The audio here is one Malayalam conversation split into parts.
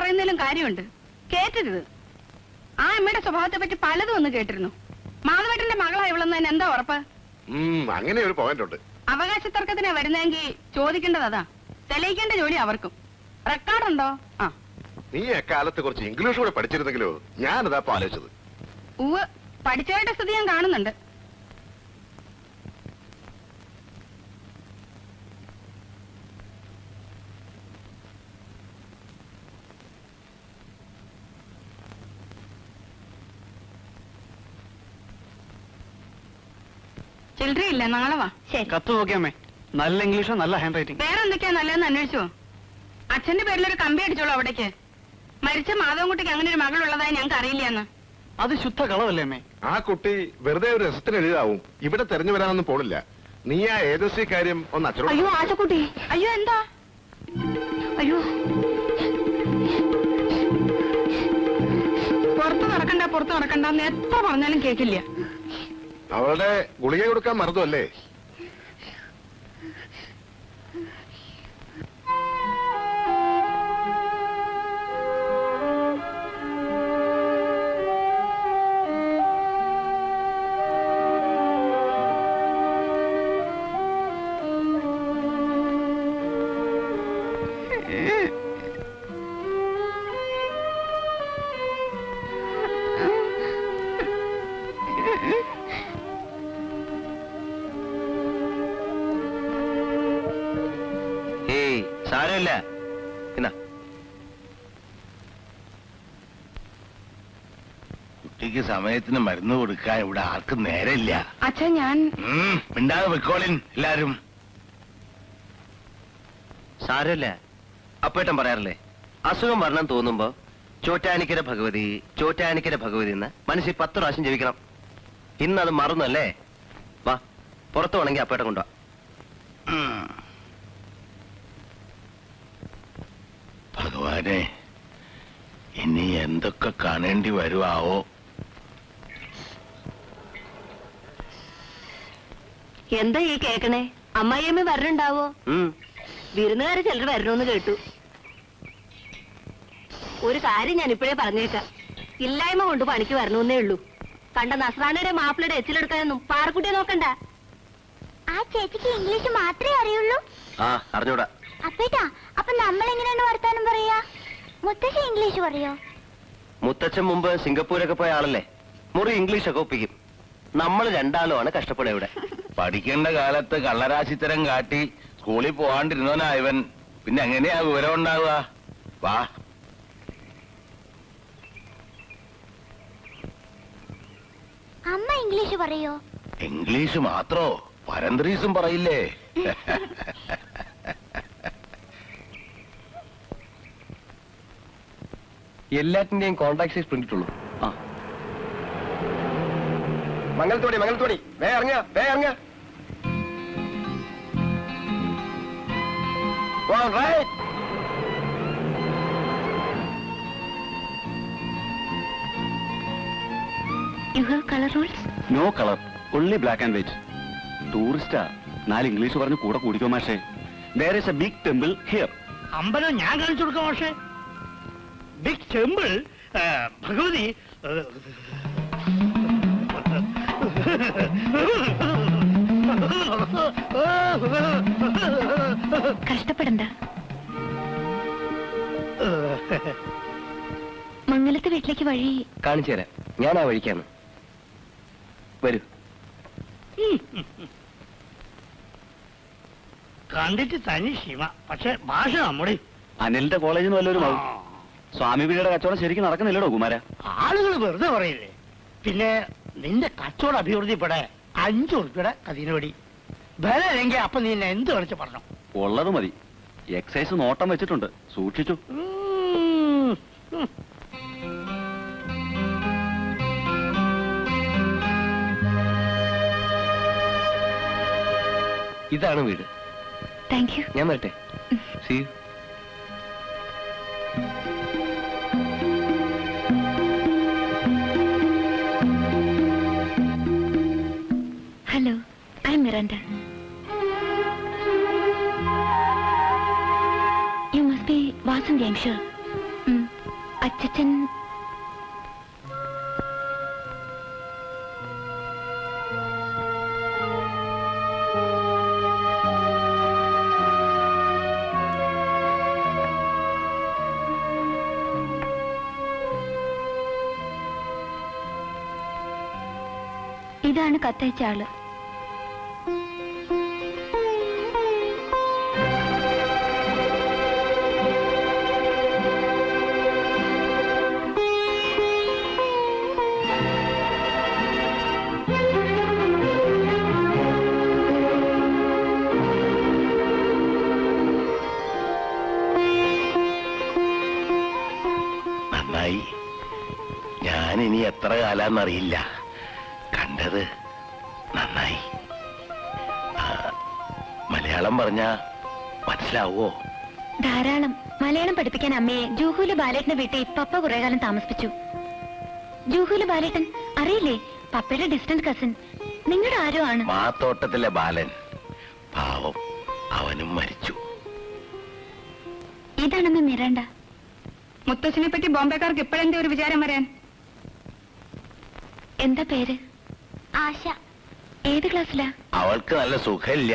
പറയുന്നതിലും കാര്യമുണ്ട്. കേട്ടരുത്. ആ അമ്മയുടെ സ്വഭാവത്തെ പറ്റി പലതും ഒന്ന് കേട്ടിരുന്നു. മാധവേട്ടന്റെ മകളാ ഇവളെന്ന് എന്താ ഉറപ്പ്? അങ്ങനെ ഒരു പോയിന്റ് ഉണ്ട്. അവകാശ തർക്കത്തിനാ വരുന്നെങ്കിൽ ചോദിക്കേണ്ടത് അതാ. തെളിയിക്കേണ്ട ജോലി അവർക്കും. റെക്കോർഡുണ്ടോ? നീ എക്കാലത്ത് കുറച്ച് ഇംഗ്ലീഷ് കൂടെ പഠിച്ചിരുന്നെങ്കിലോ ഞാനതാ ആലോചിച്ചത്. ഉവ് പഠിച്ചവരുടെ സ്ഥിതി ഞാൻ കാണുന്നുണ്ട്. ചില്ലറയില്ല, നാളെ വാ. കത്ത് നോക്കിയമ്മേ. നല്ല ഇംഗ്ലീഷോ, നല്ല ഹാൻഡ് റൈറ്റിംഗ്. വേറെ എന്തൊക്കെയാ നല്ലതെന്ന് അന്വേഷിച്ചോ? അച്ഛന്റെ പേരിലൊരു കമ്പി അടിച്ചോളൂ അവിടേക്ക്. മരിച്ച മാധവൻകുട്ടിക്ക് അങ്ങനെ ഒരു മകളുള്ളതായി ഞങ്ങൾക്ക് അറിയില്ലെന്ന്. അത് ശുദ്ധ കളവല്ലേ അമ്മേ? ആ കുട്ടി വെറുതെ ഒരു രസത്തിന് എഴുതാവും. ഇവിടെ തെരഞ്ഞു വരാനൊന്നും പോണില്ല. നീ ആ ഏജൻസി കാര്യം ഒന്ന് അച്ഛനോട്. അയ്യോ ആശക്കുട്ടി, അയ്യോ എന്താ? അയ്യോ പുറത്ത് നടക്കണ്ടെന്ന് എത്ര പറഞ്ഞാലും കേക്കില്ല. അവളുടെ ഗുളിക കൊടുക്കാൻ മറന്നു അല്ലേ? സാരമില്ല. കുട്ടിക്ക് സമയത്തിന് മരുന്ന് കൊടുക്കാൻ ഇവിടെ ആർക്കും നേരമില്ല. അച്ഛൻ ഞാൻ മിണ്ടാതെ വെക്കോളിൻ എല്ലാരും. സാരമില്ല. അപ്പേട്ടൻ പറയാറില്ലേ, അസുഖം വരണം തോന്നുമ്പോ ചോറ്റാനിക്കര ഭഗവതി എന്ന് മനസ്സിൽ 10 പ്രാവശ്യം ജപിക്കണം. ഇന്നത് മറന്നല്ലേ? വാ, പുറത്തു വേണമെങ്കിൽ അപ്പേട്ടൻ കൊണ്ടുവാ. ഭഗവാനെ, ഇനി എന്തൊക്കെ കാണേണ്ടി വരുവാവോ? എന്താ ഈ കേക്കണേ? അമ്മായിയമ്മ വരണുണ്ടാവോ? വിരുന്നുകാര് ചിലർ വരണമെന്ന് കേട്ടു. ഒരു കാര്യം ഞാൻ ഇപ്പോഴേ പറഞ്ഞേക്കാം. ഇല്ലായ്മ കൊണ്ട് പണിക്ക് വരണമെന്നേ ഉള്ളൂ. കണ്ട നസ്രാനയുടെ മാപ്പിളയുടെ എച്ചിലെടുക്കാനൊന്നും പാറക്കുട്ടിയെ നോക്കണ്ട. ആ ചേച്ചിക്ക് ഇംഗ്ലീഷ് മാത്രമേ അറിയുള്ളൂ? അറിഞ്ഞൂടാ. അപ്പേട്ടാ, അപ്പൊ നമ്മൾ എങ്ങനെയാണ് വർത്താനം പറയാ? മുത്തശ്ശി ഇംഗ്ലീഷ് പറയോ? മുത്തച്ഛൻ മുമ്പ് സിംഗപ്പൂരൊക്കെ പോയ ആളല്ലേ, മുറി ഇംഗ്ലീഷൊക്കെ ഒപ്പിക്കും. നമ്മൾ രണ്ടാളുമാണ് കഷ്ടപ്പെടുക ഇവിടെ. പഠിക്കേണ്ട കാലത്ത് കള്ളരാശിത്തരം കാട്ടി സ്കൂളിൽ പോകാണ്ടിരുന്നവനാ ഇവൻ. പിന്നെ എങ്ങനെയാ വിവരം ഉണ്ടാവുക? വാ. അമ്മ ഇംഗ്ലീഷ് പറയോ? ഇംഗ്ലീഷ് മാത്രോ, പരന്ത്രീസും പറയില്ലേ? എല്ലാറ്റിന്റെയും കോൺടാക്ട് പ്രിന്റിട്ടുള്ളൂ. മംഗലത്തോടി വേ ഇറങ്ങ. You have color rules? No color, only black and white. ടൂറിസ്റ്റാ, 4 English പറഞ്ഞ് കൂടെ കൂടിക്കോ മാഷേ. There is a big temple here. അമ്പലം ഞാൻ കാണിച്ചു കൊടുക്കാം മാഷേ. Big temple, Bhagavathi. കഷ്ടപ്പെടണ്ട. മംഗലത്തെ വീട്ടിലേക്ക് വഴി കാണിച്ചു തരാം. ഞാൻ ആ വഴിക്കാണ്. വരൂ. കണ്ടിട്ട് തനി ശിവ, പക്ഷെ ഭാഷ നമ്മുടെ. അനിലിന്റെ കോളേജിൽ നിന്ന് വല്ലൊരു സ്വാമി വീടിയുടെ കച്ചവടം ശരിക്കും നടക്കുന്നില്ലടോ കുമാര. ആളുകൾ വെറുതെ പറയില്ലേ. പിന്നെ നിന്റെ കച്ചവടം അഭിവൃദ്ധിപ്പെടെ 5 ഉറുപ്പിയുടെ കതിനോടി വില അല്ലെങ്കിൽ അപ്പൊ നീ എന്നെ എന്ത് കളിച്ച് പറഞ്ഞു? ഉള്ളത് മതി. എക്സൈസ് നോട്ടം വെച്ചിട്ടുണ്ട്, സൂക്ഷിച്ചു. ഇതാണ് വീട്. Thank you. ഞാൻ വരട്ടെ. See you. Hello, I am Miranda. You must be Vasanthi, I'm sure. അച്ഛൻ ഇതാണ് കത്തയച്ച ആള്. നന്നായി. ഞാനിനി എത്ര കാലാന്നറിയില്ല. കണ്ടത് നന്നായി. മലയാളം പറഞ്ഞ മനസ്സിലാവോ? ധാരാളം. മലയാളം പഠിപ്പിക്കാൻ അമ്മയെ ജൂഹൂല് ബാലേട്ടന്റെ വീട്ടിൽ പപ്പ കുറെ കാലം താമസിപ്പിച്ചു. ജൂഹൂല് ബാലേട്ടൻ അറിയില്ലേ? പപ്പയുടെ ഡിസ്റ്റന്റ് കസിൻ. നിങ്ങളുടെ ആരോ ആണ്. മാത്തോട്ടത്തിലെ ബാലൻ. പാവം, അവനും മരിച്ചു. ഇതാണെന്ന് മിറണ്ട. മുത്തശ്ശിനെ പറ്റി ബോംബെക്കാർക്ക് ഇപ്പോഴെന്താ ഒരു വിചാരം വരാൻ? എന്താ പേര്? ആശ. ഏത് ക്ലാസ്സിലാ? അവൾക്ക് നല്ല സുഖമില്ല.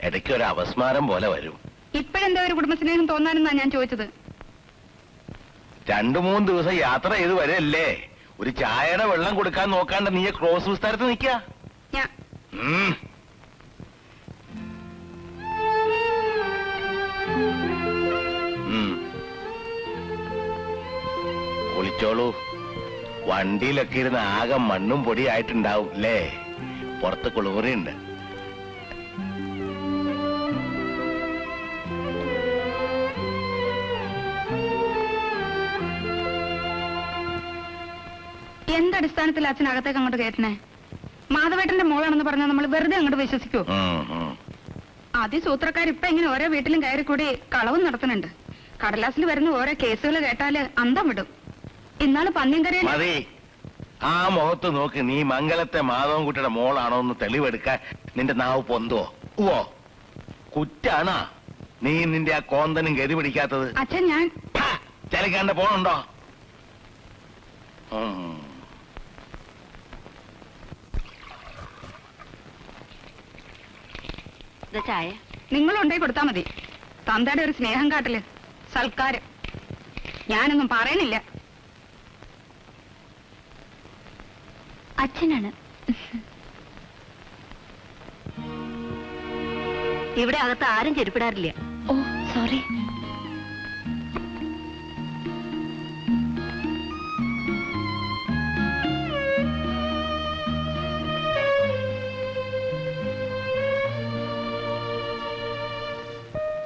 ഇടയ്ക്ക് ഒരു അപസ്മാരം പോലെ വരും. ഇപ്പോഴെന്താ ഒരു കുടുംബസ്നേഹം തോന്നാനെന്നാ ഞാൻ ചോദിച്ചത്. 2-3 ദിവസം യാത്ര ചെയ്ത് വരല്ലേ? ഒരു ചായയുടെ വെള്ളം കൊടുക്കാൻ നോക്കാണ്ട് നീ ക്രോസ് വിസ്താരത്ത് നിൽക്കുക. ഞാൻ കുളിച്ചോളൂ. വണ്ടിയിലൊക്കെ ഇരുന്ന് ആകെ മണ്ണും പൊടിയായിട്ടുണ്ടാവും അല്ലേ? പുറത്ത് കുളിമുറിയുണ്ട്. എന്തടിസ്ഥാനത്തിൽ അച്ഛനകത്തേക്ക് അങ്ങോട്ട് കയറ്റണേ? മാധവേട്ടന്റെ മോളാണെന്ന് പറഞ്ഞാൽ നമ്മൾ വെറുതെ അങ്ങോട്ട് വിശ്വസിക്കൂ? അതിസൂത്രക്കാരിപ്പൊ ഇങ്ങനെ ഓരോ വീട്ടിലും കയറി കൂടി കളവും നടത്തുന്നുണ്ട്. കടലാസിൽ വരുന്ന ഓരോ കേസുകൾ കേട്ടാല് അന്തം വിടും. ഇന്നാള് പന്നിയങ്കരയിൽ മതി. ആ മുഖത്ത് നോക്ക്. നീ മംഗലത്തെ മാധവൻകുട്ടിയുടെ മോളാണോ എന്ന് തെളിവെടുക്കാൻ നിന്റെ നാവ് പൊന്തോ? ഓ, കുറ്റാണാ നീ നിന്റെ ആ കോന്തനും ഗതി പിടിക്കാത്തത്? അച്ഛൻ ഞാൻ ചലിക്കാണ്ട് പോണുണ്ടോ? ചായ നിങ്ങളുണ്ടായി കൊടുത്താ മതി. തന്തയുടെ ഒരു സ്നേഹം കാട്ടല്, സൽക്കാരം ഞാനൊന്നും പറയണില്ല. അച്ഛനാണ്. ഇവിടെ അകത്ത് ആരും ചെരുപ്പിടാറില്ല. ഓ സോറി.